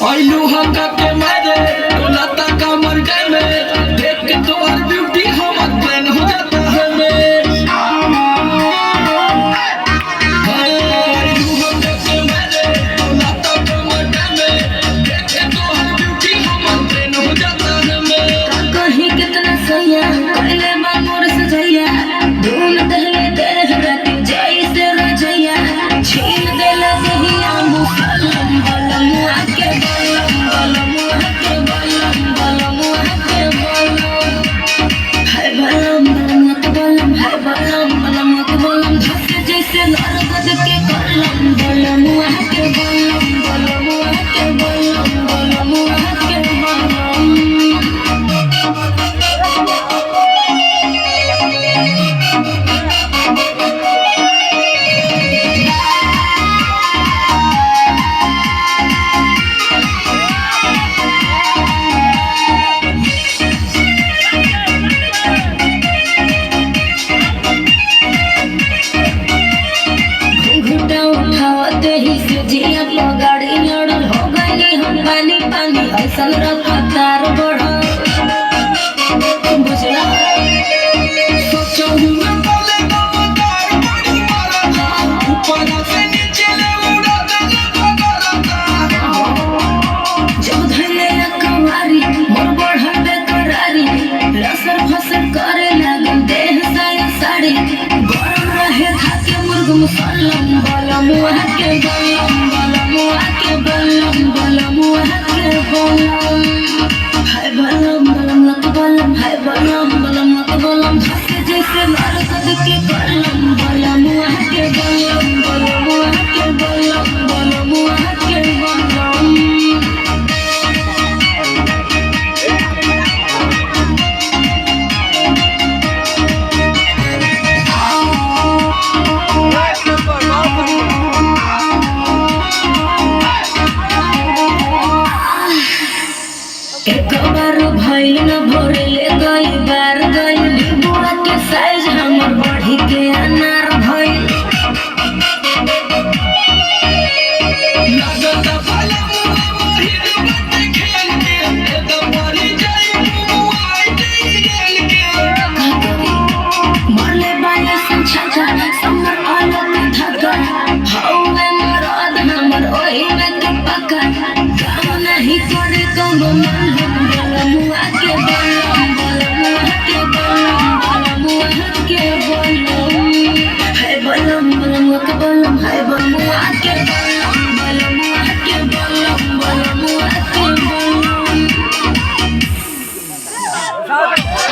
आइलू हका के मारे लता कमर गए में देख के तोहर ब्यूटी हमर प्लान हो जाता है में आइलू हका के मारे लता कमर गए में देख के तोहर ब्यूटी हमर प्लान हो जाता है में कहीं कितना सैया पहले मामूर सजैया धून दहले देह राती जैसे रजैया छीन देला दहिया मुसलम बलम आके बलम बलम आके बलम बलम आके बलम हाय बलम बलम आके बलम हाय बलम बलम आके बलम धस जैसे नरगद के कलम बलम आके बलम बलम आके बलम बलम आके बलम। जिया गाड़ी लड़ल हो गई हम पानी पानी ऐसा रफ्तार बढ़ल बुझला सोचो मैं बोले गवदार बड़ी मारता ऊपर से नीचे ले उड़ा देले बगलता जब धैले कवारी मोर बढ़ल बेकरारी लसर फसर करे लागल देह साया साड़ी गरम रहे खाके मुर्ग मुसलम बलम आके बलम बलम आके बलम बलम आके बलम हाय बलम बलम आके बलम हाय बलम बलम आके बलम धस जैसे नरगद के कलम बलम आके बलम बलम आके बलम बलम आके बलम। एक बार भइल न भोरले गई बार गई बुआ के साइज हमर बढ़ी के अनार भइल लगता भला मुआ मोहित बटे खेल के एकदम मरी जाई मुआ आई गेल के मरले बाया संछा समर अलग धगा हौवे मरद हमर ओही में के पका काम नहीं करे कोनो मन बलम आके बलम बलम आके बलम बलम आके बलम हाय बलम बलम आके बलम हाय बलम आके बलम बलम आके बलम बलम आके बलम।